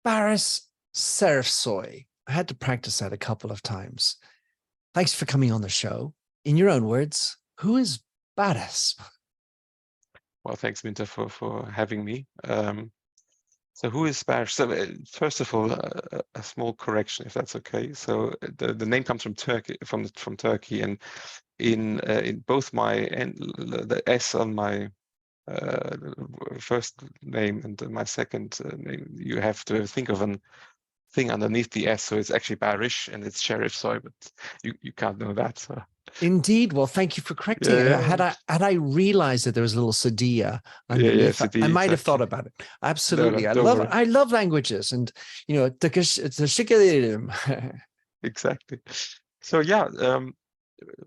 Baris Serifsoy. I had to practice that a couple of times. Thanks for coming on the show. In your own words, who is Baris? Well, thanks, Minter, for having me. So who is Baris? So first of all, a small correction, if that's okay. So the name comes from Turkey, from Turkey, and in both the S on my first name and my second name, you have to think of an thing underneath the S. So it's actually Baris and it's Serifsoy, but you can't know that. So. Indeed. Well, thank you for correcting it. Had I realized that there was a little Sadia underneath, I might have thought about it. Absolutely. No, I love languages, and exactly. So yeah,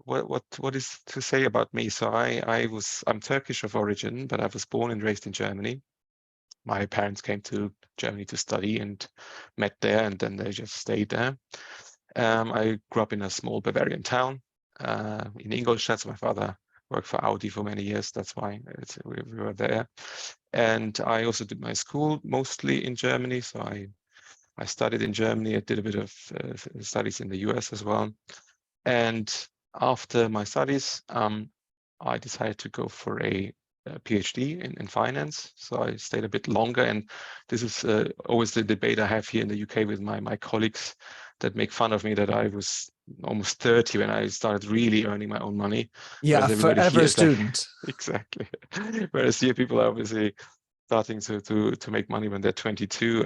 what is to say about me? So I'm Turkish of origin, but I was born and raised in Germany. My parents came to Germany to study and met there, and then they just stayed there. I grew up in a small Bavarian town in Ingolstadt. So my father worked for Audi for many years. That's why we were there. And I also did my school mostly in Germany. So I studied in Germany. I did a bit of studies in the US as well. And after my studies, I decided to go for a PhD in finance. So I stayed a bit longer. And this is always the debate I have here in the UK with my colleagues that make fun of me that I was almost 30 when I started really earning my own money. Yeah, forever a student. Like, exactly. Whereas here people are obviously starting to make money when they're 22,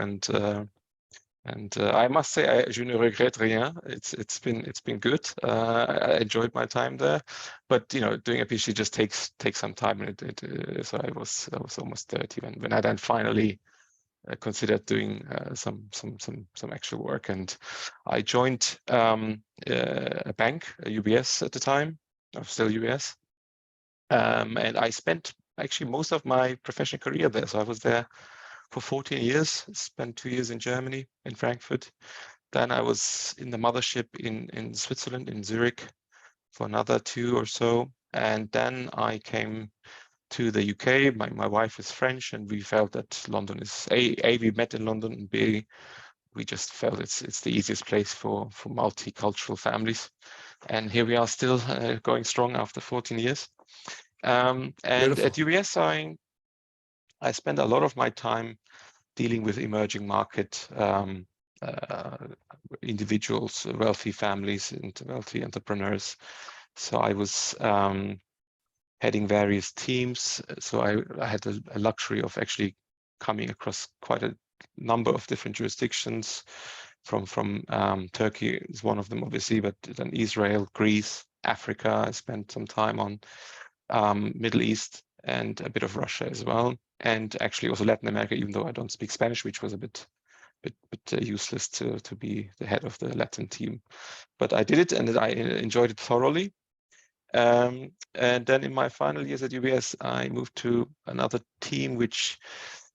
and I must say, je ne regrette rien. It's been good. I enjoyed my time there, but doing a PhD just takes some time. And so I was almost 30 when I then finally considered doing some actual work, and I joined a bank, a UBS at the time, or still UBS, and I spent actually most of my professional career there. So I was there for 14 years, spent 2 years in Germany, in Frankfurt. Then I was in the mothership in Switzerland, in Zurich, for another 2 or so. And then I came to the UK. My wife is French, and we felt that London is, A, we met in London, and B, we just felt it's the easiest place for multicultural families. And here we are still going strong after 14 years. And beautiful. At UBS, I spend a lot of my time dealing with emerging market individuals, wealthy families, and wealthy entrepreneurs. So I was heading various teams. So I had a luxury of actually coming across quite a number of different jurisdictions. From Turkey is one of them, obviously, but then Israel, Greece, Africa. I spent some time on Middle East and a bit of Russia as well, and actually also Latin America, even though I don't speak Spanish, which was a bit useless to be the head of the Latin team. But I did it, and I enjoyed it thoroughly. And then in my final years at UBS, I moved to another team which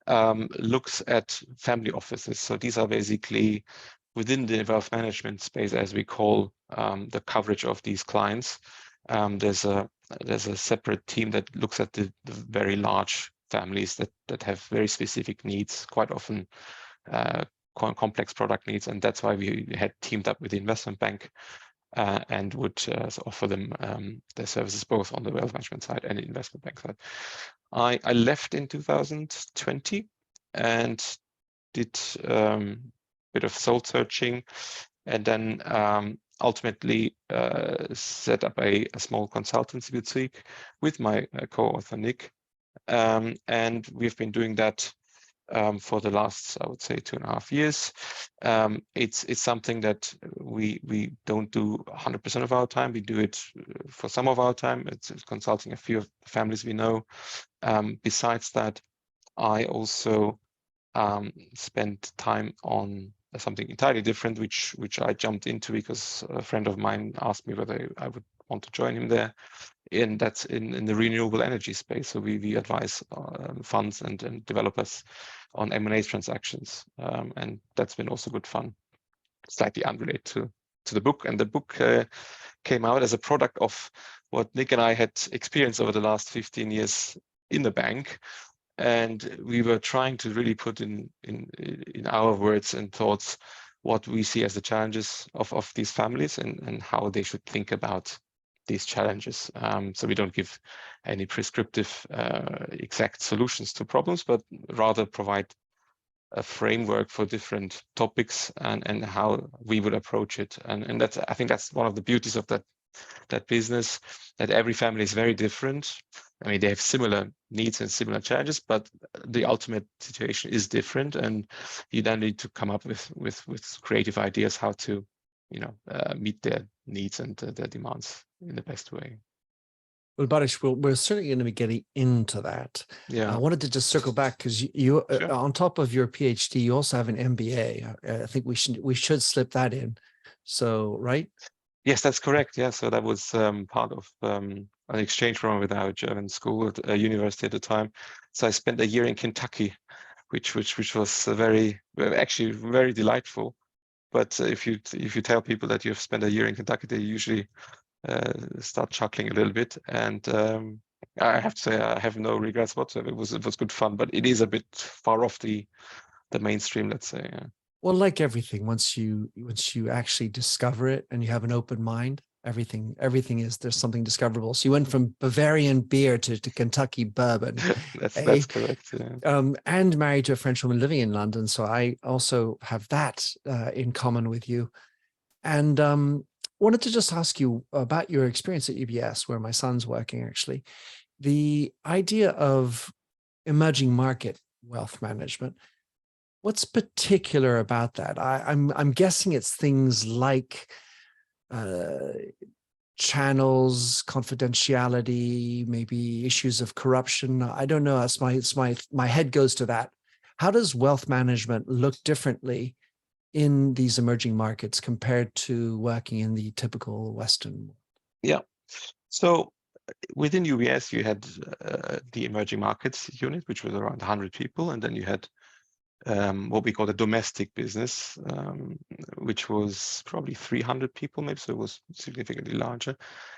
looks at family offices. So these are basically within the wealth management space, as we call the coverage of these clients. There's a separate team that looks at the very large families that have very specific needs, quite often complex product needs, and that's why we had teamed up with the investment bank and would offer them their services both on the wealth management side and the investment bank side. I left in 2020 and did a bit of soul searching, and then ultimately set up a small consultancy boutique with my co-author Nick, and we've been doing that for the last, I would say, 2.5 years. It's something that we don't do 100% of our time. We do it for some of our time. It's consulting a few of the families we know. Besides that, I also spent time on something entirely different, which I jumped into because a friend of mine asked me whether I would want to join him there, and that's in the renewable energy space. So we advise funds and developers on M&A transactions, and that's been also good fun. Slightly unrelated to the book, and the book came out as a product of what Nick and I had experienced over the last 15 years in the bank. And we were trying to really put in our words and thoughts what we see as the challenges of these families and how they should think about these challenges. So we don't give any prescriptive exact solutions to problems, but rather provide a framework for different topics and how we would approach it. And that's, I think that's one of the beauties of that business, that every family is very different. I mean, they have similar needs and similar challenges, but the ultimate situation is different, and you then need to come up with creative ideas how to, meet their needs and their demands in the best way. Well, Baris, we're certainly going to be getting into that. Yeah. I wanted to just circle back because you Sure. on top of your PhD, you also have an MBA. I think we should slip that in. So, right? Yes, that's correct. Yeah, so that was part of an exchange program with our German school at a university at the time. So I spent a year in Kentucky, which was actually very delightful. But if you tell people that you've spent a year in Kentucky, they usually start chuckling a little bit. And I have to say I have no regrets whatsoever. It was good fun, but it is a bit far off the mainstream, let's say. Yeah. Well, like everything, once you actually discover it and you have an open mind, everything is, there's something discoverable. So you went from Bavarian beer to Kentucky bourbon. That's correct. Yeah. And married to a French woman living in London. So I also have that in common with you. And wanted to just ask you about your experience at UBS, where my son's working actually. The idea of emerging market wealth management. What's particular about that? I'm guessing it's things like channels, confidentiality, maybe issues of corruption. I don't know. My head goes to that. How does wealth management look differently in these emerging markets compared to working in the typical Western world? Yeah. So within UBS, you had the emerging markets unit, which was around 100 people, and then you had what we call the domestic business, which was probably 300 people, maybe, so it was significantly larger.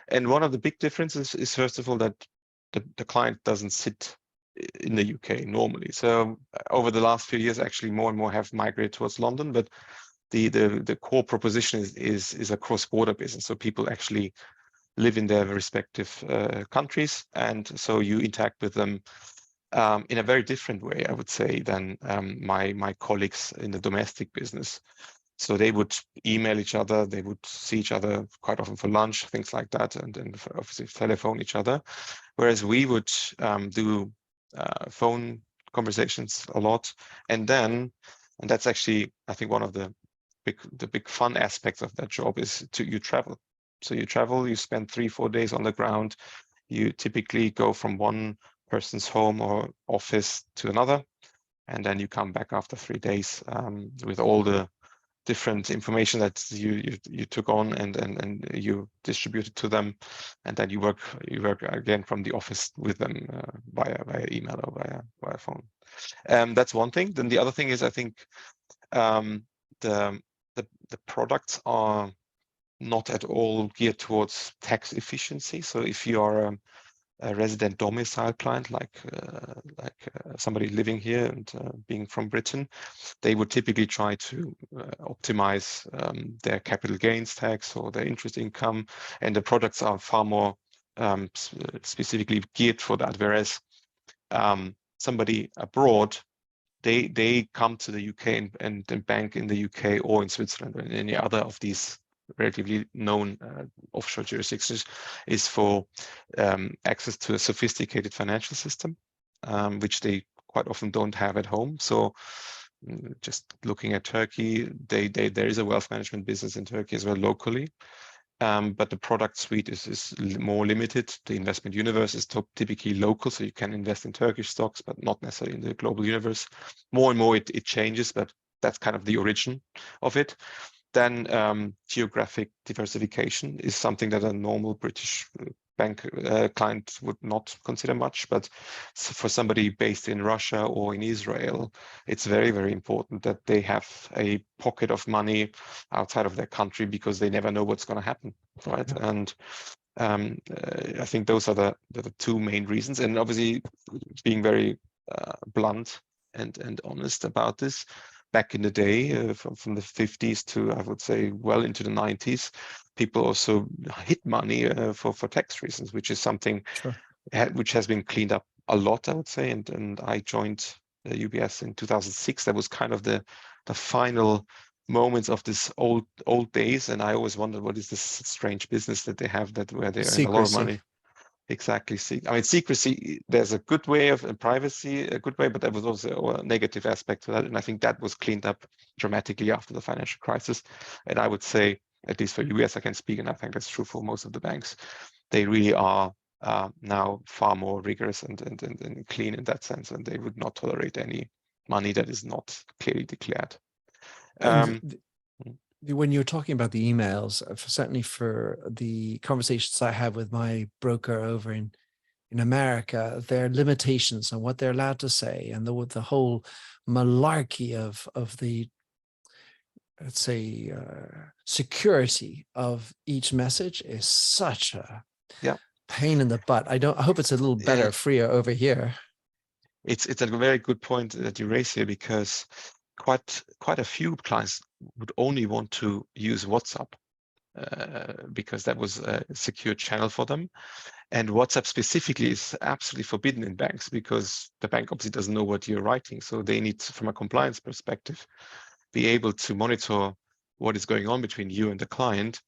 And one of the big differences is, first of all, that the client doesn't sit in the UK normally. So over the last few years, actually, more and more have migrated towards London, but the core proposition is a cross-border business. So people actually live in their respective countries, and so you interact with them in a very different way, I would say, than my colleagues in the domestic business. So they would email each other, they would see each other quite often for lunch, things like that, and then obviously telephone each other. Whereas we would do phone conversations a lot, and that's actually, I think, one of the big fun aspects of that job is you travel. So you travel, you spend 3-4 days on the ground. You typically go from one person's home or office to another, and then you come back after 3 days with all the different information that you took on and you distributed to them, and then you work again from the office with them via email or via phone. That's one thing. Then the other thing is, I think the products are not at all geared towards tax efficiency. So if you are a resident domicile client, like somebody living here and being from Britain, they would typically try to optimize their capital gains tax or their interest income, and the products are far more specifically geared for that. Whereas somebody abroad, they come to the UK and bank in the UK or in Switzerland or in any other of these relatively known offshore jurisdictions, is for access to a sophisticated financial system, which they quite often don't have at home. So just looking at Turkey, there is a wealth management business in Turkey as well locally, but the product suite is more limited. The investment universe is typically local, so you can invest in Turkish stocks, but not necessarily in the global universe. More and more it changes, but that's kind of the origin of it. Then geographic diversification is something that a normal British bank client would not consider much, but for somebody based in Russia or in Israel, it's very, very important that they have a pocket of money outside of their country, because they never know what's going to happen, right? Yeah. And I think those are the two main reasons. And obviously, being very blunt and honest about this. Back in the day, from the 50s to, I would say, well into the 90s, people also hid money for tax reasons, which is something which has been cleaned up a lot, I would say. And I joined UBS in 2006. That was kind of the final moments of this old days. And I always wondered, what is this strange business that they have where they earn a lot of money? Exactly. I mean, secrecy, there's a good way of privacy, a good way, but there was also a negative aspect to that. And I think that was cleaned up dramatically after the financial crisis. And I would say, at least for UBS, I can speak, and I think that's true for most of the banks, they really are now far more rigorous and clean in that sense. And they would not tolerate any money that is not clearly declared. When you're talking about the emails, certainly for the conversations I have with my broker over in America, there are limitations on what they're allowed to say, and the whole malarkey of the, let's say, security of each message is such a pain in the butt. I hope it's a little better, freer over here. It's a very good point that you raise here, because quite a few clients would only want to use WhatsApp because that was a secure channel for them. And WhatsApp specifically is absolutely forbidden in banks, because the bank obviously doesn't know what you're writing. So they need, from a compliance perspective, be able to monitor what is going on between you and the client.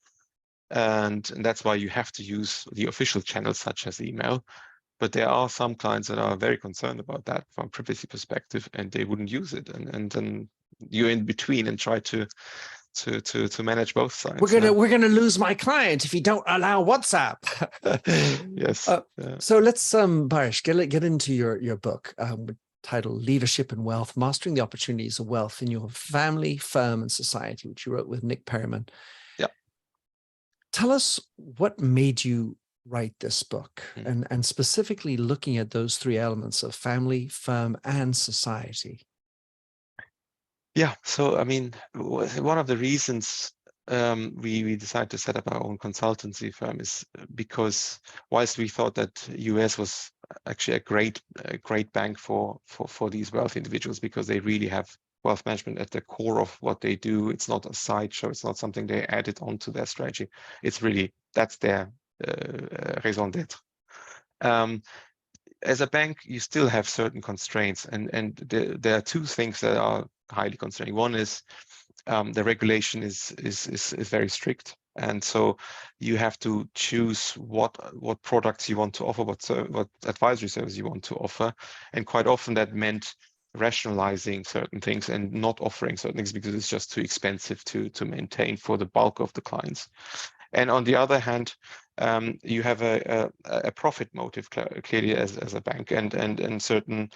And that's why you have to use the official channels such as email. But there are some clients that are very concerned about that from a privacy perspective, and they wouldn't use it. And then you're in between and try to manage both sides. We're gonna lose my client if you don't allow WhatsApp. Yes. So let's Baris, get into your book titled Leadership and Wealth: Mastering the Opportunities of Wealth in Your Family, Firm, and Society, which you wrote with Nick Perryman. Yeah. Tell us what made you write this book, and specifically looking at those three elements of family, firm, and society. Yeah, so I mean, one of the reasons we decided to set up our own consultancy firm is because whilst we thought that US was actually a great bank for these wealthy individuals, because they really have wealth management at the core of what they do. It's not a sideshow. It's not something they added onto their strategy. It's really, that's their raison d'être. As a bank, you still have certain constraints, and there are two things that are highly concerning. One is the regulation is very strict, and so you have to choose what products you want to offer, what advisory service you want to offer, and quite often that meant rationalizing certain things and not offering certain things because it's just too expensive to maintain for the bulk of the clients. And on the other hand, you have a profit motive clearly as a bank, and certain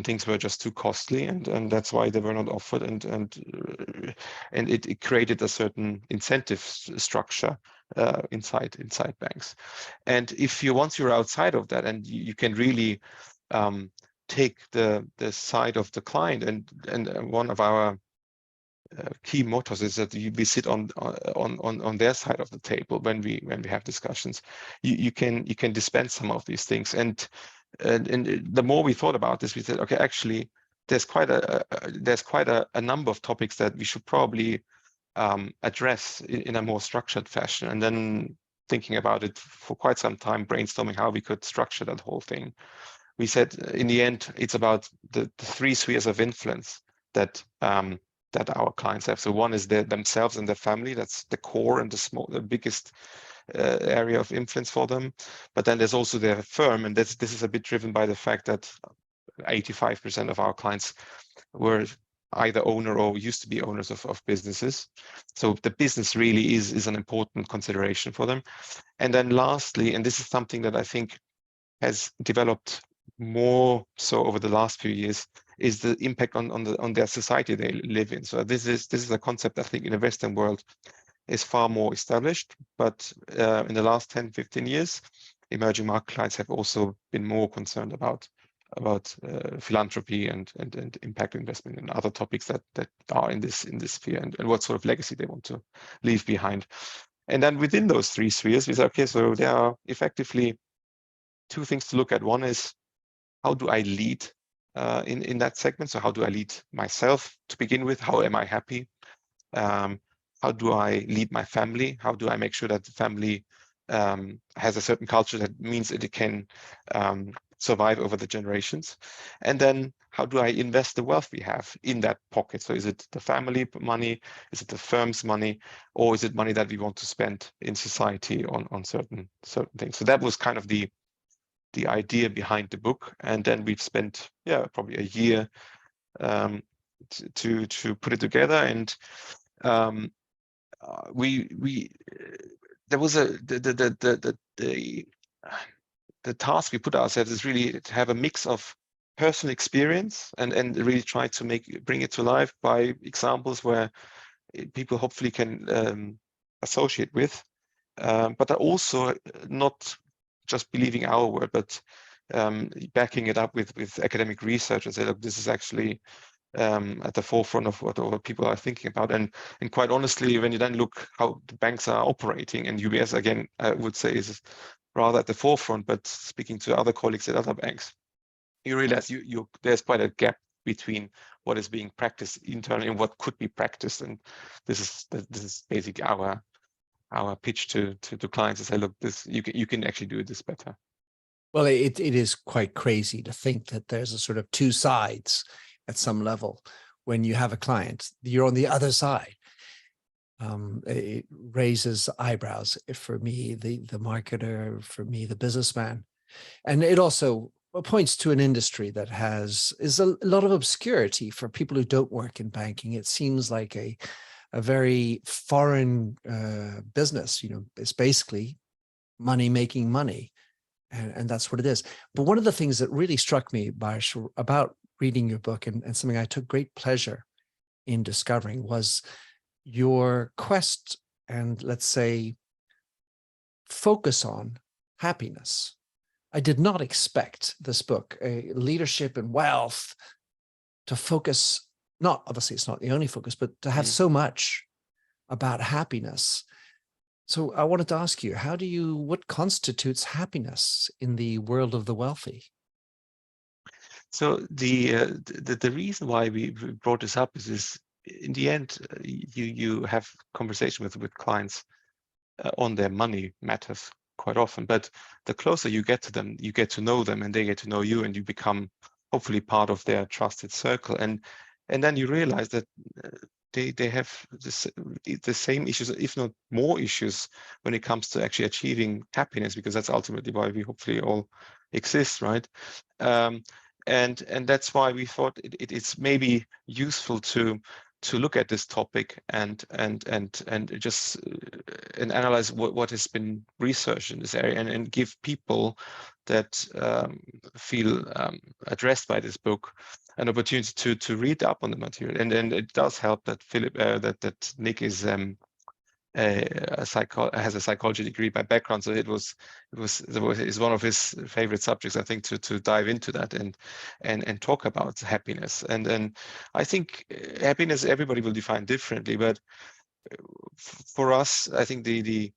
things were just too costly, and that's why they were not offered, and it created a certain incentive structure inside banks. And once you're outside of that, and you can really take the side of the client, and one of our key mottos is that we sit on their side of the table when we have discussions. You can dispense some of these things, and the more we thought about this, we said, okay, actually there's quite a number of topics that we should probably address in a more structured fashion. And then thinking about it for quite some time, brainstorming how we could structure that whole thing, we said in the end it's about the three spheres of influence that our clients have. So one is themselves and their family. That's the core and the biggest area of influence for them. But then there's also their firm, and this is a bit driven by the fact that 85% of our clients were either owner or used to be owners of businesses. So the business really is an important consideration for them. And then lastly, and this is something that I think has developed more so over the last few years, is the impact on their society they live in. So this is a concept I think in the Western world is far more established, but in the last 10, 15 years, emerging market clients have also been more concerned about philanthropy and impact investment and other topics that are in this sphere, and what sort of legacy they want to leave behind. And then within those three spheres, we say, okay, so there are effectively two things to look at. One is, how do I lead in that segment. So how do I lead myself to begin with? How am I happy? How do I lead my family? How do I make sure that the family has a certain culture that means that it can survive over the generations? And then how do I invest the wealth we have in that pocket? So is it the family money? Is it the firm's money? Or is it money that we want to spend in society on certain things? So that was kind of the idea behind the book. And then we've spent, probably a year to put it together. And there was the task we put ourselves is really to have a mix of personal experience and really try to bring it to life by examples where people hopefully can associate with, but are also not just believing our word, but backing it up with academic research and say, look, this is actually at the forefront of what people are thinking about. And quite honestly, when you then look how the banks are operating, and UBS, again, I would say is rather at the forefront, but speaking to other colleagues at other banks, you realize there's quite a gap between what is being practiced internally and what could be practiced. And this is basically our pitch to clients to say, look, you can actually do this better. Well, it is quite crazy to think that there's a sort of two sides at some level. When you have a client, you're on the other side. It raises eyebrows for me, the marketer, for me, the businessman. And it also points to an industry that is a lot of obscurity for people who don't work in banking. It seems like a very foreign business. It's basically money making money. And that's what it is. But one of the things that really struck me, Baris, about reading your book and something I took great pleasure in discovering was your quest and, let's say, focus on happiness. I did not expect this book, Leadership and Wealth, to focus, obviously it's not the only focus, but to have so much about happiness. So I wanted to ask you, what constitutes happiness in the world of the wealthy? So the reason why we brought this up is in the end, you have conversation with clients on their money matters quite often, but the closer you get to them, you get to know them and they get to know you, and you become hopefully part of their trusted circle. And then you realize that they have the same issues, if not more issues, when it comes to actually achieving happiness, because that's ultimately why we hopefully all exist, right? And that's why we thought it's maybe useful to look at this topic and just analyze what has been researched in this area, and give people that feel addressed by this book an opportunity to read up on the material. And it does help that that Nick is has a psychology degree by background, so it was one of his favorite subjects, I think, to dive into that and talk about happiness. And I think happiness everybody will define differently, but for us, I think the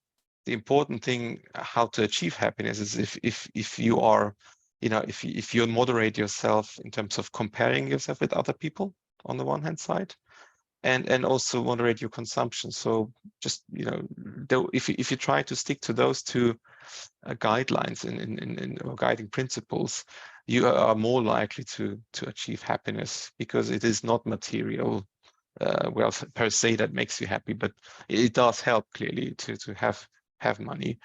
important thing how to achieve happiness is if you are, if you moderate yourself in terms of comparing yourself with other people on the one hand side, and also moderate your consumption. So just, if you try to stick to those two guidelines or guiding principles, you are more likely to achieve happiness, because it is not material wealth per se that makes you happy, but it does help clearly to have money.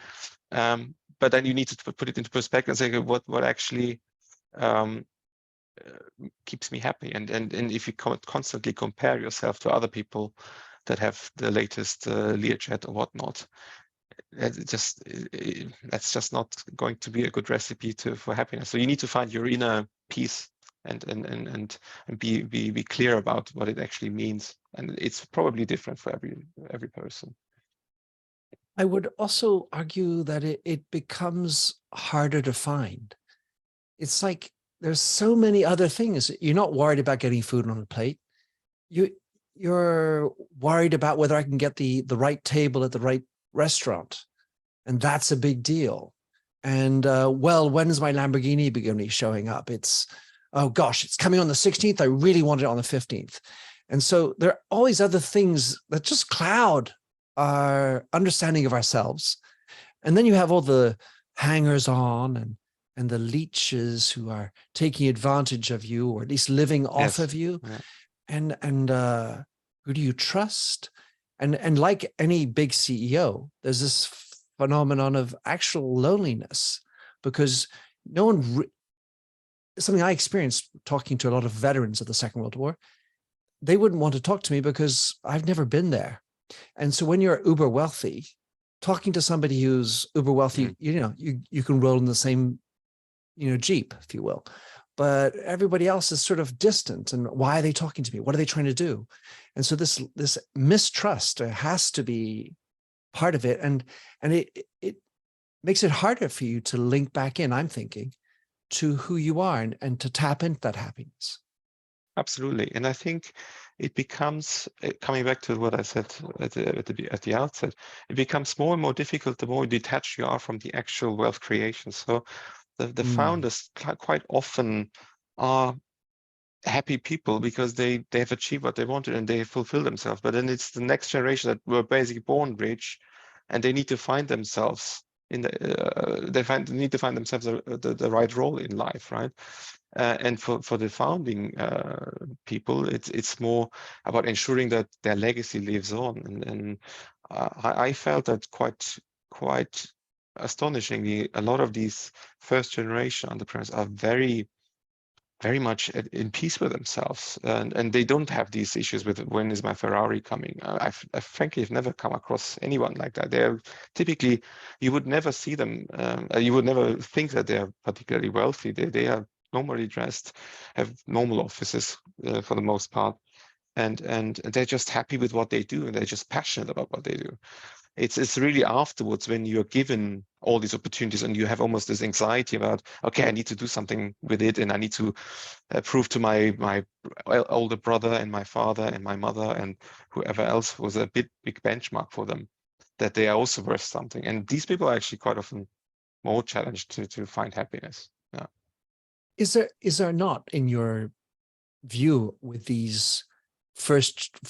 But then you need to put it into perspective and say, what actually keeps me happy, and if you constantly compare yourself to other people that have the latest Learjet or whatnot, that's just not going to be a good recipe for happiness. So you need to find your inner peace and be clear about what it actually means, and it's probably different for every person. I would also argue that it becomes harder to find. It's like there's so many other things. You're not worried about getting food on a plate. You're worried about whether I can get the right table at the right restaurant. And that's a big deal. And when is my Lamborghini going to be showing up? It's oh gosh, it's coming on the 16th. I really want it on the 15th. And so there are always other things that just cloud our understanding of ourselves. And then you have all the hangers on and the leeches who are taking advantage of you, or at least living off of you. Yeah. And who do you trust? And like any big CEO, there's this phenomenon of actual loneliness, because no one, something I experienced talking to a lot of veterans of the Second World War, they wouldn't want to talk to me because I've never been there. And so when you're uber wealthy, talking to somebody who's uber wealthy, you can roll in the same, Jeep, if you will. But everybody else is sort of distant. And why are they talking to me? What are they trying to do? And so this mistrust has to be part of it. And it makes it harder for you to link back in, I'm thinking, to who you are and to tap into that happiness. Absolutely. And I think it becomes, coming back to what I said at the outset, it becomes more and more difficult the more detached you are from the actual wealth creation. So the founders quite often are happy people because they have achieved what they wanted and they fulfill themselves. But then it's the next generation that were basically born rich, and they need to find themselves in the need to find themselves the right role in life, right? And for the founding people, it's more about ensuring that their legacy lives on. And I felt that quite astonishingly, a lot of these first generation entrepreneurs are very much in peace with themselves, and they don't have these issues with when is my Ferrari coming. I frankly have never come across anyone like that. They're typically, you would never see them, you would never think that they're particularly wealthy. They are normally dressed, have normal offices for the most part, and they're just happy with what they do, and they're just passionate about what they do. It's really afterwards when you're given all these opportunities and you have almost this anxiety about, okay, I need to do something with it, and I need to prove to my older brother and my father and my mother and whoever else was a big benchmark for them, that they are also worth something. And these people are actually quite often more challenged to find happiness. Yeah. Is there not, in your view, with these I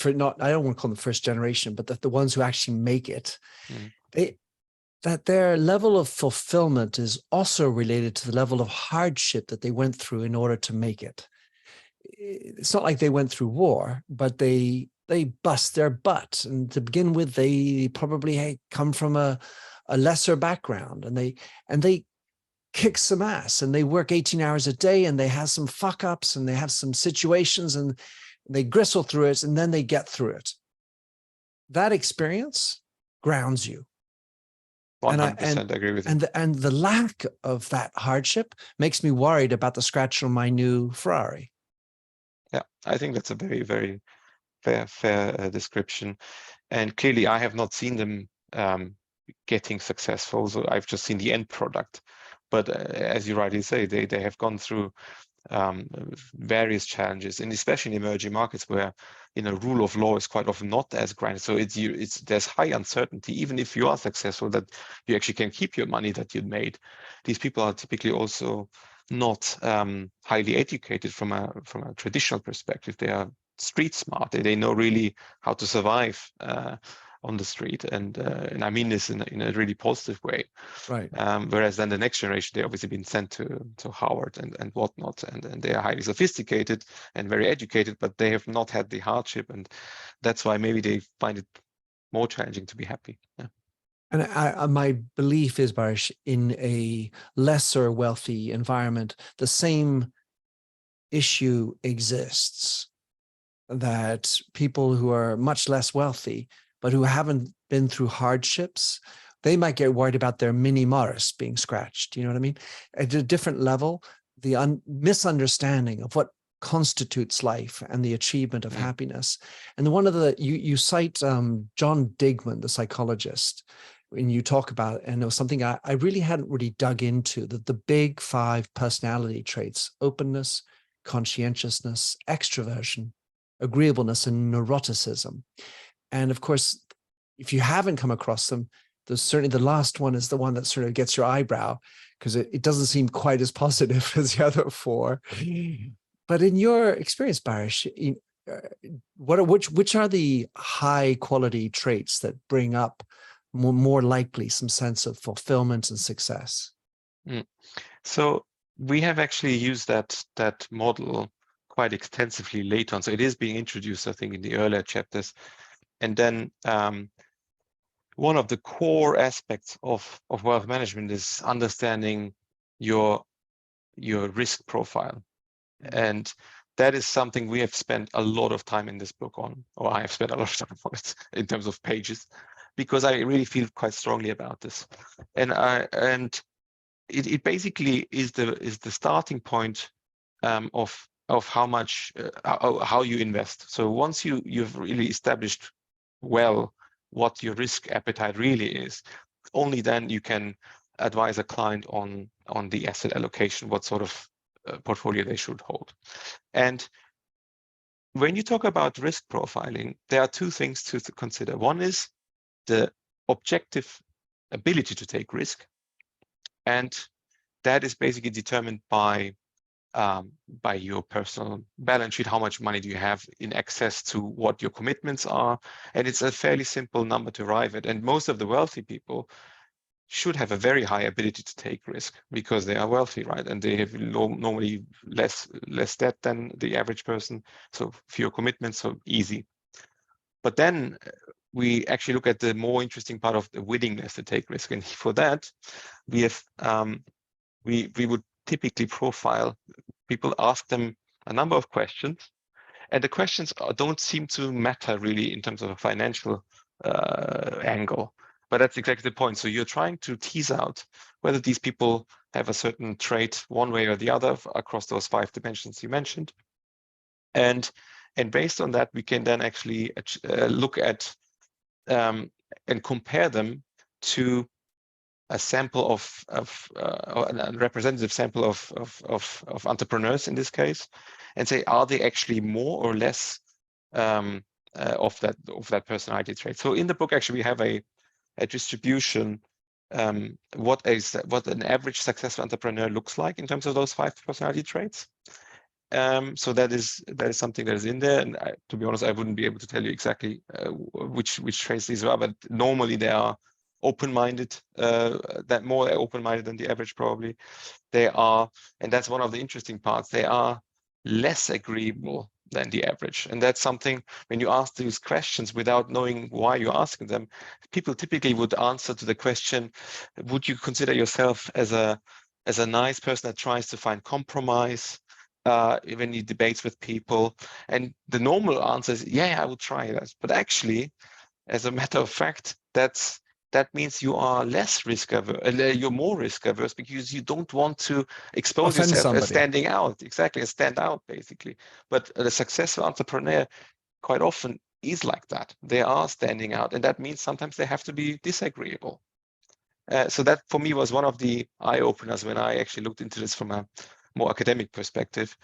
don't want to call them first generation, but the ones who actually make it, that their level of fulfillment is also related to the level of hardship that they went through in order to make it? It's not like they went through war, but they bust their butt. And to begin with, they probably come from a lesser background, and they kick some ass, and they work 18 hours a day, and they have some fuck ups, and they have some situations, and they gristle through it, and then they get through it. That experience grounds you. 100% agree with you. And the lack of that hardship makes me worried about the scratch on my new Ferrari. Yeah, I think that's a very, very fair description. And clearly, I have not seen them getting successful. So I've just seen the end product. But as you rightly say, they have gone through various challenges, and especially in emerging markets where rule of law is quite often not as granted. So there's high uncertainty, even if you are successful, that you actually can keep your money that you made. These people are typically also not highly educated from a traditional perspective. They are street smart. They know really how to survive on the street, and I mean this in a really positive way. Right. Whereas then the next generation, they've obviously been sent to Harvard and whatnot, and they are highly sophisticated and very educated, but they have not had the hardship, and that's why maybe they find it more challenging to be happy. Yeah. And my belief is, Baris, in a lesser wealthy environment, the same issue exists, that people who are much less wealthy, but who haven't been through hardships, they might get worried about their mini Morris being scratched. You know what I mean? At a different level, the misunderstanding of what constitutes life and the achievement of happiness. And one of you cite John Digman, the psychologist, when you talk about it, and it was something I really hadn't really dug into, that the big 5 personality traits: openness, conscientiousness, extroversion, agreeableness, and neuroticism. And of course, if you haven't come across them, there's certainly the last one is the one that sort of gets your eyebrow, because it doesn't seem quite as positive as the other four. But in your experience, Baris, which are the high quality traits that bring up more likely some sense of fulfillment and success? So we have actually used that model quite extensively later on. So it is being introduced, I think, in the earlier chapters. And then one of the core aspects of wealth management is understanding your risk profile. And that is something we have spent a lot of time in this book on, or I have spent a lot of time on it in terms of pages, because I really feel quite strongly about this. And it basically is the starting point of how much how you invest. So once you've really established well what your risk appetite really is, only then you can advise a client on the asset allocation, what sort of portfolio they should hold. And when you talk about risk profiling, there are two things to consider. One is the objective ability to take risk, and that is basically determined by your personal balance sheet. How much money do you have in access to what your commitments are? And it's a fairly simple number to arrive at. And most of the wealthy people should have a very high ability to take risk because they are wealthy, right? And they have normally less debt than the average person, so fewer commitments, so easy. But then we actually look at the more interesting part of the willingness to take risk, and for that we have we would typically profile people, ask them a number of questions, and the questions don't seem to matter really in terms of a financial angle. But that's exactly the point. So you're trying to tease out whether these people have a certain trait one way or the other across those 5 dimensions you mentioned. And based on that, we can then actually look at and compare them to a sample of a representative sample of entrepreneurs in this case, and say, are they actually more or less of that personality trait? So in the book, actually, we have a distribution, what an average successful entrepreneur looks like in terms of those 5 personality traits. So that is something that is in there, and to be honest, I wouldn't be able to tell you exactly which traits these are, but normally they are open-minded, that more open-minded than the average probably. They are, and that's one of the interesting parts, they are less agreeable than the average. And that's something, when you ask these questions without knowing why you're asking them, people typically would answer to the question, would you consider yourself as a nice person that tries to find compromise when you debates with people? And the normal answer is, yeah, I will try that. But actually, as a matter of fact, that means you are less risk averse, you're more risk averse because you don't want to expose Offend yourself as somebody. standing out, exactly, as stand out basically. But a successful entrepreneur quite often is like that. They are standing out, and that means sometimes they have to be disagreeable. So that for me was one of the eye openers when I actually looked into this from a more academic perspective.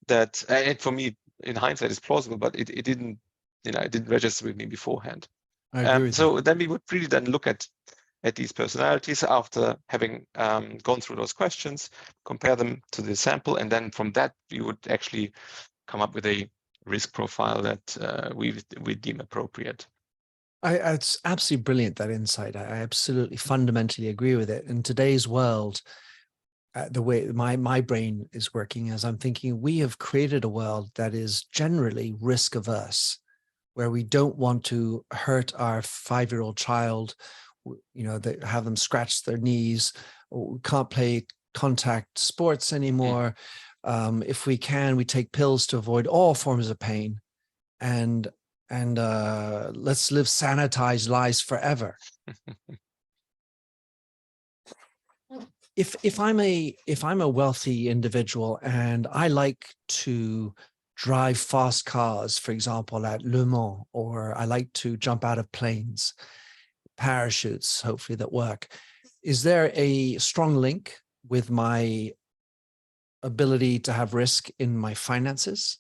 That, and for me, in hindsight, it's plausible, but it didn't, it didn't register with me beforehand. I agree with So you. then we would really then look at these personalities after having gone through those questions, compare them to the sample, and then from that we would actually come up with a risk profile that we deem appropriate. It's absolutely brilliant, that insight. I absolutely fundamentally agree with it. In today's world, the way my brain is working is I'm thinking we have created a world that is generally risk averse, where we don't want to hurt our 5-year-old child, that have them scratch their knees, or we can't play contact sports anymore. If we can, we take pills to avoid all forms of pain, and let's live sanitized lives forever. If I'm a wealthy individual and I like to drive fast cars, for example, at Le Mans, or I like to jump out of planes, parachutes, hopefully that work, is there a strong link with my ability to have risk in my finances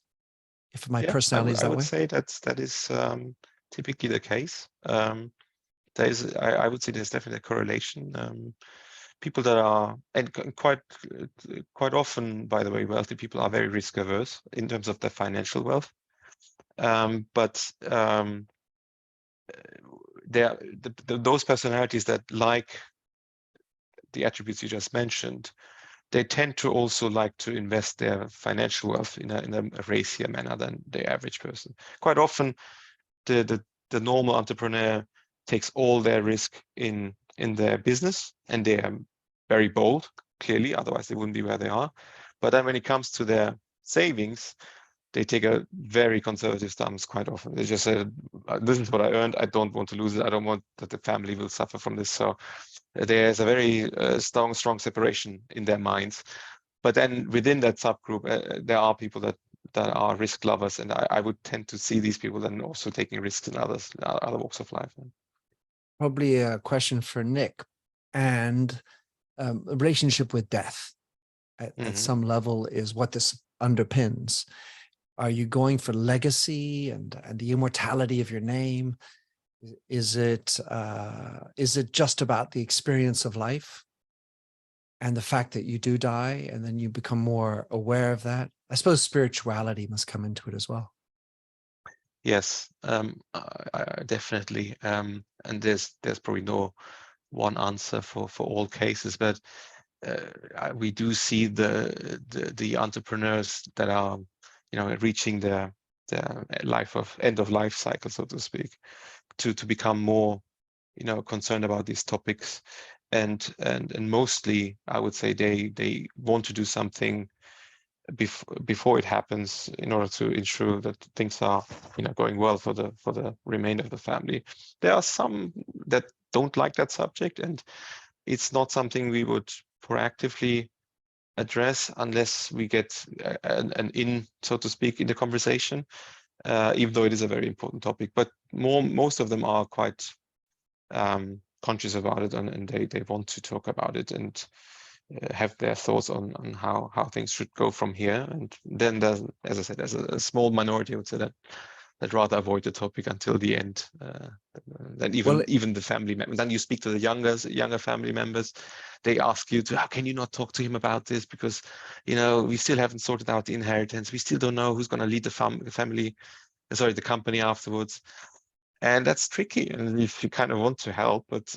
if my personality is that way? I would say that is typically the case. I would say there's definitely a correlation people that are, and quite often, by the way, wealthy people are very risk averse in terms of their financial wealth. Those personalities that like the attributes you just mentioned, they tend to also like to invest their financial wealth in a racier manner than the average person. Quite often, the normal entrepreneur takes all their risk in their business, and they are very bold, clearly, otherwise they wouldn't be where they are. But then when it comes to their savings, they take a very conservative stance quite often. They just say, this is what I earned, I don't want to lose it, I don't want that the family will suffer from this. So there's a very strong separation in their minds. But then within that subgroup, there are people that are risk lovers, and I would tend to see these people then also taking risks in other walks of life. Probably a question for Nick, and a relationship with death at some level is what this underpins. Are you going for legacy and the immortality of your name? Is it just about the experience of life and the fact that you do die, and then you become more aware of that? I suppose spirituality must come into it as well. Yes, definitely. And there's probably no one answer for all cases, but we do see the entrepreneurs that are, reaching their end of life cycle, so to speak, to become more, concerned about these topics, and mostly I would say they want to do something before it happens in order to ensure that things are going well for the remainder of the family. There are some that don't like that subject, and it's not something we would proactively address unless we get an in, so to speak, in the conversation, even though it is a very important topic. But most of them are quite conscious about it, and they want to talk about it and have their thoughts on how things should go from here. And then there's, as I said, there's a small minority, I would say, that rather avoid the topic until the end. Then even the family members. Then you speak to the younger family members. They ask you to, how can you not talk to him about this? Because we still haven't sorted out the inheritance. We still don't know who's going to lead the company afterwards. And that's tricky. And if you kind of want to help, but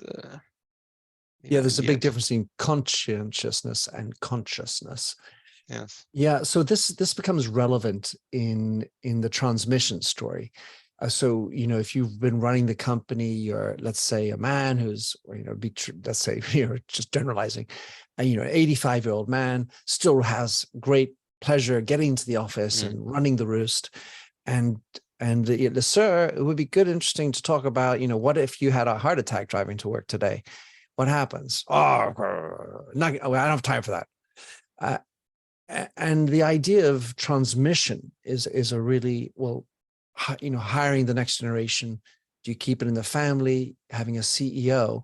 yeah, there's a big difference in conscientiousness and consciousness. Yes. Yeah. So this becomes relevant in the transmission story. So, if you've been running the company, you're, let's say, a man who's, let's say, just generalizing, 85-year-old man still has great pleasure getting to the office and running the roost. And sir, it would be interesting to talk about, what if you had a heart attack driving to work today? What happens? I don't have time for that. And the idea of transmission is a really, hiring the next generation. Do you keep it in the family? Having a CEO?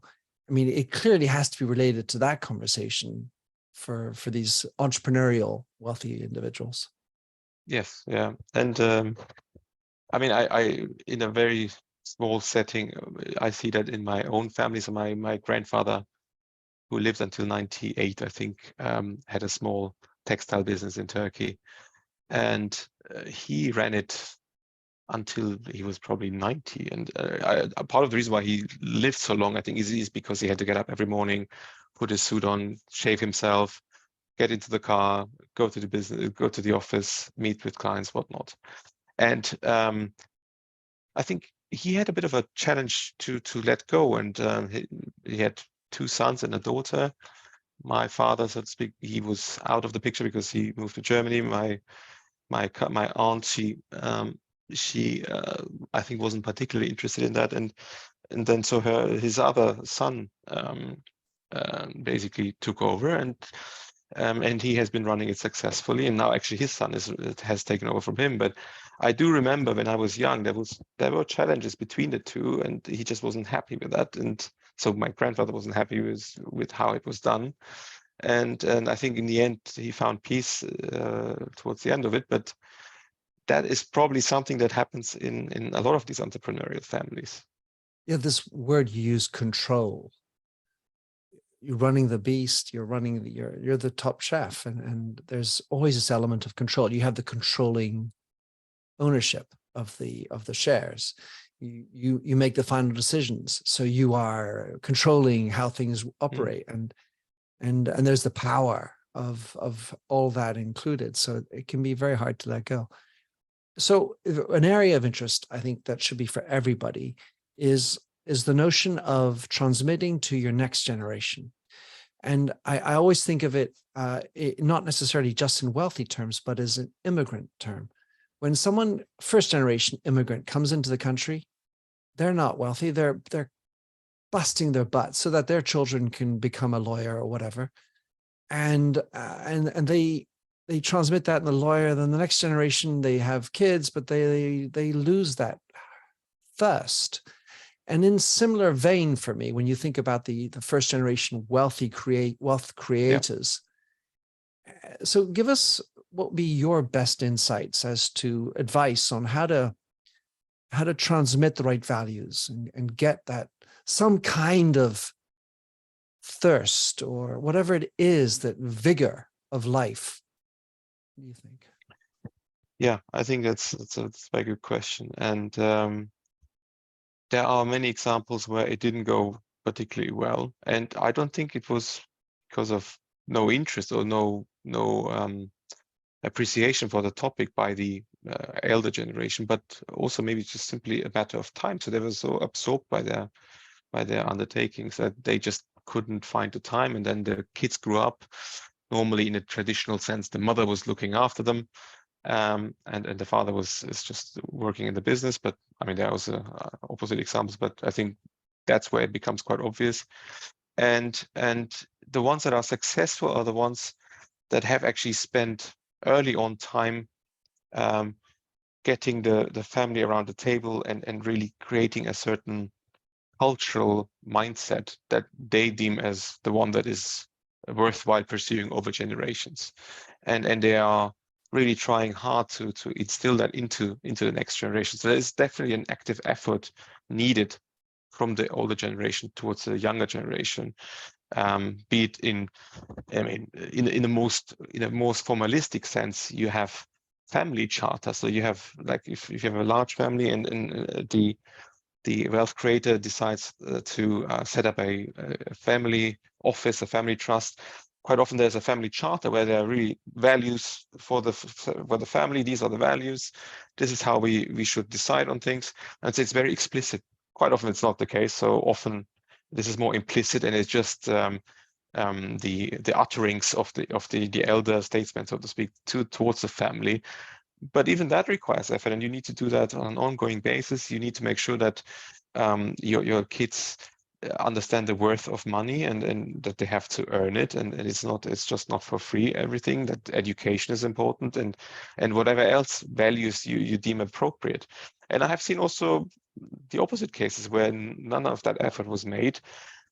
I mean, it clearly has to be related to that conversation for these entrepreneurial, wealthy individuals. Yes. Yeah. And I mean, I in a very small setting, I see that in my own family. So my grandfather, who lived until 98, I think, had a small textile business in Turkey, and he ran it until he was probably 90. And part of the reason why he lived so long, I think, is because he had to get up every morning, put his suit on, shave himself, get into the car, go to the business, go to the office, meet with clients, whatnot. And I think he had a bit of a challenge to let go, and he had 2 sons and a daughter. My father, so to speak, he was out of the picture because he moved to Germany. My aunt, she I think wasn't particularly interested in that, and then so his other son basically took over, and he has been running it successfully, and now actually his son has taken over from him. But I do remember when I was young, there were challenges between the two, and he just wasn't happy with that, and so my grandfather wasn't happy with how it was done, and I think in the end he found peace towards the end of it. But that is probably something that happens in a lot of these entrepreneurial families. Yeah, this word you use, control. you're running the beast, you're running you're the top chef, and there's always this element of control. You have the controlling ownership of the shares. You make the final decisions, so you are controlling how things operate, and there's the power of all that included. So it can be very hard to let go. So an area of interest, I think, that should be for everybody is the notion of transmitting to your next generation. And I always think of it, not necessarily just in wealthy terms, but as an immigrant term. When someone, first generation immigrant, comes into the country, they're not wealthy. They're busting their butts so that their children can become a lawyer or whatever. And they transmit that in the lawyer. Then the next generation, they have kids, but they lose that thirst. And in similar vein, for me, when you think about the first generation wealth creators, so give us what would be your best insights as to advice on how to transmit the right values and get that some kind of thirst or whatever it is, that vigor of life. What do you think? Yeah, I think that's a very good question. And there are many examples where it didn't go particularly well. And I don't think it was because of no interest or no appreciation for the topic by the elder generation, but also maybe just simply a matter of time. So they were so absorbed by their undertakings that they just couldn't find the time. And then the kids grew up. Normally, in a traditional sense, the mother was looking after them, and the father is just working in the business. But I mean, there are also opposite examples, but I think that's where it becomes quite obvious. And the ones that are successful are the ones that have actually spent early on time getting the family around the table and really creating a certain cultural mindset that they deem as the one that is worthwhile pursuing over generations. And they are really trying hard to instill that into the next generation. So there's definitely an active effort needed from the older generation towards the younger generation, be it in the most formalistic sense. You have family charter. So you have, like, if you have a large family and the wealth creator decides to set up a family office, a family trust. Quite often there's a family charter where there are really values for the family. These are the values. This is how we should decide on things. And so it's very explicit. Quite often it's not the case. So often this is more implicit, and it's just the utterings of the elder statesman, so to speak, towards the family. But even that requires effort, and you need to do that on an ongoing basis. You need to make sure that your kids understand the worth of money and that they have to earn it, and it's just not for free. Everything, that education is important, and whatever else values you deem appropriate. And I have seen also the opposite cases where none of that effort was made,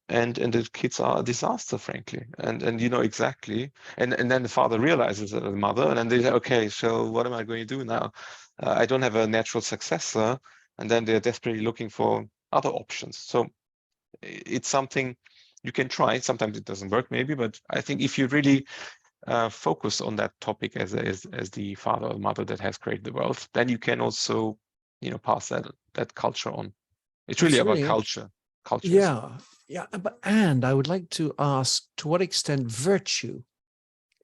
and the kids are a disaster, frankly. And you know exactly. And then the father realizes that, the mother, and then they say, okay, so what am I going to do now? I don't have a natural successor. And then they're desperately looking for other options. So it's something you can try. Sometimes it doesn't work, maybe, but I think if you really focus on that topic as the father or mother that has created the wealth, then you can also, pass that culture on. It's really about culture. Yeah. And I would like to ask, to what extent virtue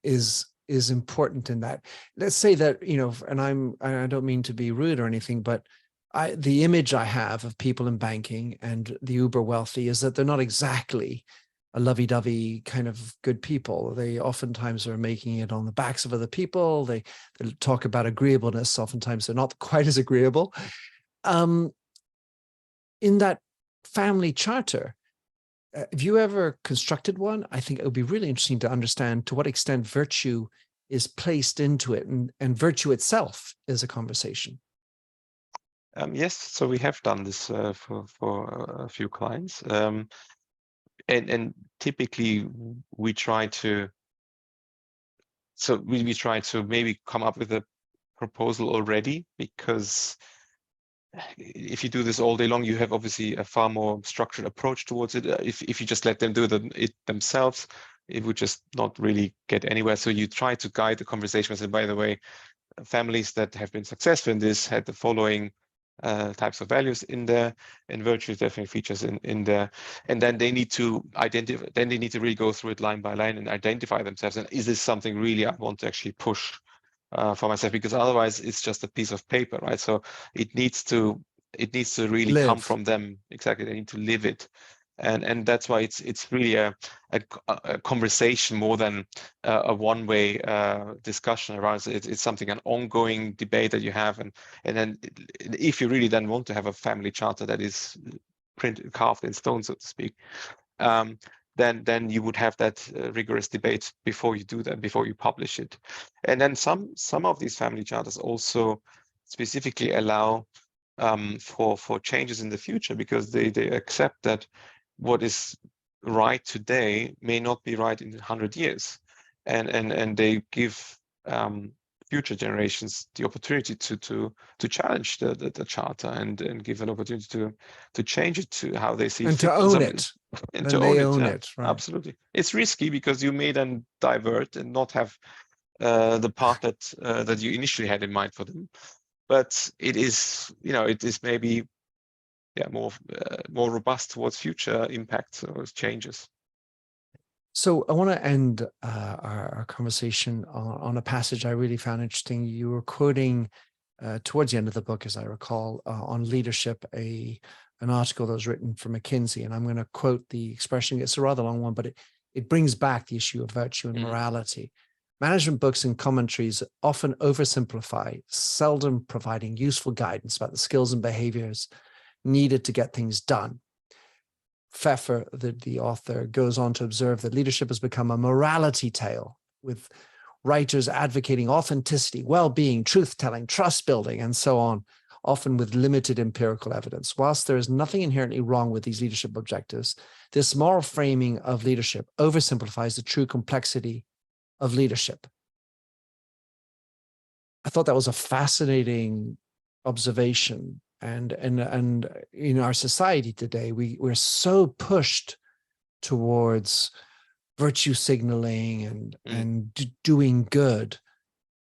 is important in that? Let's say that, and I don't mean to be rude or anything, but the image I have of people in banking and the uber wealthy is that they're not exactly a lovey-dovey kind of good people. They oftentimes are making it on the backs of other people. They talk about agreeableness. Oftentimes they're not quite as agreeable. In that family charter, have you ever constructed one? I think it would be really interesting to understand to what extent virtue is placed into it, and virtue itself is a conversation. Yes, so we have done this for a few clients, and typically we try to. So we try to maybe come up with a proposal already, because if you do this all day long, you have obviously a far more structured approach towards it. If you just let them do it themselves, it would just not really get anywhere. So you try to guide the conversation and say, by the way, families that have been successful in this had the following types of values in there, and virtues definitely features in there. And then they need to identify, then they need to really go through it line by line and identify themselves. And is this something really I want to actually push for myself? Because otherwise it's just a piece of paper, right? So it needs to really come from them. Exactly, they need to live it. And that's why it's really a conversation more than a one-way discussion around it. It's something, an ongoing debate that you have, and then if you really then want to have a family charter that is carved in stone, so to speak, then you would have that rigorous debate before you do that, before you publish it. And then some of these family charters also specifically allow for changes in the future, because they accept that what is right today may not be right in 100 years, and they give future generations the opportunity to challenge the charter and give an opportunity to change it to how they see and fit. to own it. And then to they own own it, it, right? Absolutely. It's risky because you may then divert and not have the path that you initially had in mind for them. But it is, it is maybe more robust towards future impacts or changes. So I want to end our conversation on a passage I really found interesting. You were quoting towards the end of the book, as I recall, on leadership, an article that was written for McKinsey. And I'm going to quote the expression. It's a rather long one, but it brings back the issue of virtue and morality. Management books and commentaries often oversimplify, seldom providing useful guidance about the skills and behaviors needed to get things done. Pfeffer, the author, goes on to observe that leadership has become a morality tale, with writers advocating authenticity, well-being, truth-telling, trust-building, and so on, often with limited empirical evidence. Whilst there is nothing inherently wrong with these leadership objectives, this moral framing of leadership oversimplifies the true complexity of leadership. I thought that was a fascinating observation. And in our society today, we're so pushed towards virtue signaling and doing good.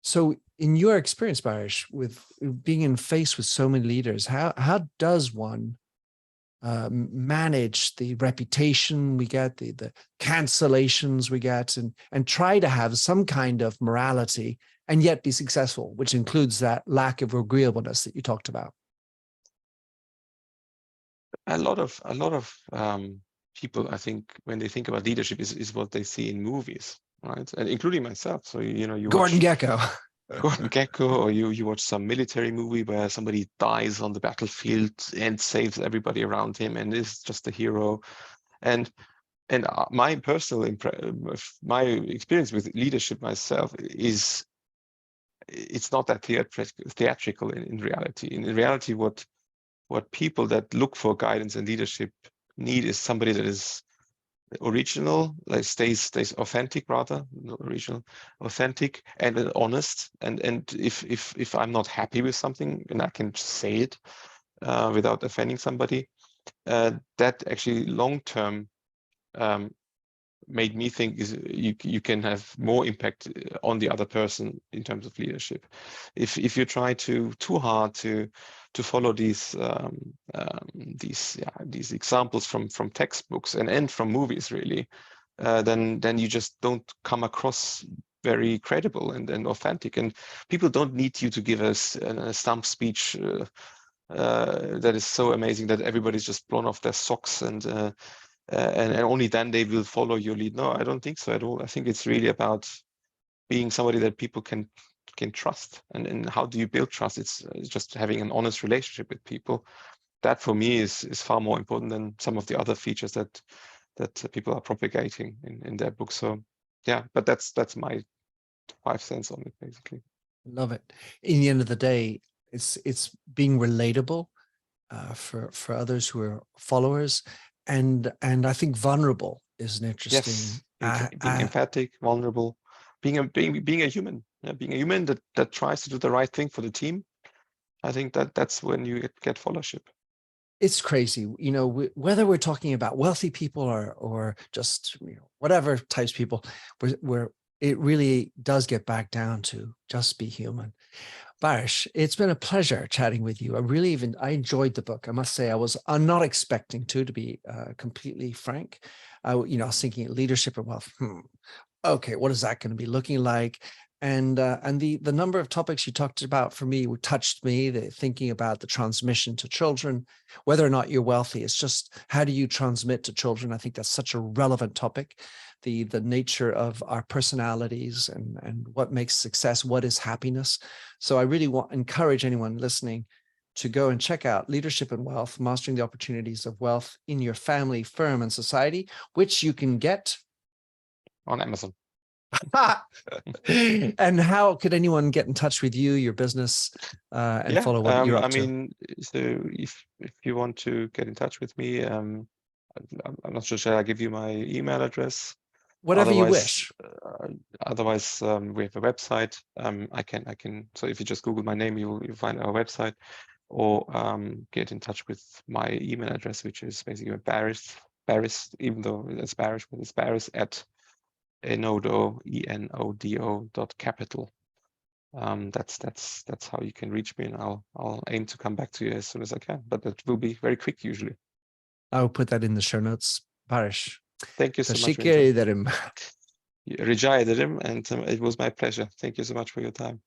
So in your experience, Baris, with being faced with so many leaders, how does one manage the reputation we get, the cancellations we get, and try to have some kind of morality and yet be successful, which includes that lack of agreeableness that you talked about? A lot of people, I think, when they think about leadership, is what they see in movies, right? And including myself. So you Gordon watch Gekko. Gordon Gekko, or you watch some military movie where somebody dies on the battlefield and saves everybody around him and is just a hero. And my personal my experience with leadership myself is, it's not that theatrical in reality. In reality, what people that look for guidance and leadership need is somebody that is original, like stays authentic, rather, not original, authentic and honest. And if I'm not happy with something, and I can say it without offending somebody, that actually long term made me think is you can have more impact on the other person in terms of leadership. If you try too hard to follow these examples from textbooks and from movies, really, then you just don't come across very credible and authentic. And people don't need you to give us a stump speech that is so amazing that everybody's just blown off their socks and only then they will follow your lead. No, I don't think so at all. I think it's really about being somebody that people can trust. And how do you build trust? It's just having an honest relationship with people. That for me is far more important than some of the other features that people are propagating in their books. So yeah, but that's my 5 cents on it, basically. Love it. In the end of the day, it's being relatable for others who are followers. And I think vulnerable is an interesting. Yes, being emphatic, vulnerable, being a human, being a human that tries to do the right thing for the team, I think that's when you get followership. It's crazy, you know, whether we're talking about wealthy people or just, you know, whatever types of people, it really does get back down to just be human. Baris, it's been a pleasure chatting with you. I enjoyed the book. I must say, I'm not expecting to be completely frank. You know, I was thinking leadership and wealth. Okay, what is that going to be looking like? And the number of topics you talked about for me touched me. The thinking about the transmission to children, whether or not you're wealthy, it's just how do you transmit to children? I think that's such a relevant topic. The nature of our personalities and what makes success, what is happiness. So I really encourage anyone listening to go and check out Leadership and Wealth, Mastering the Opportunities of Wealth in Your Family, Firm, and Society, which you can get on Amazon. And how could anyone get in touch with you, your business, and follow what you're up to? I mean, so if you want to get in touch with me, I'm not sure, shall I give you my email address? Whatever you wish. Otherwise, we have a website. I can. So if you just Google my name, you'll find our website, or get in touch with my email address, which is basically Baris, even though it's Baris, but it's Baris at enodo.capital. That's how you can reach me, and I'll aim to come back to you as soon as I can. But that will be very quick usually. I'll put that in the show notes. Baris. Thank you so much. Teşekkür ederim. Rica ederim, and it was my pleasure. Thank you so much for your time.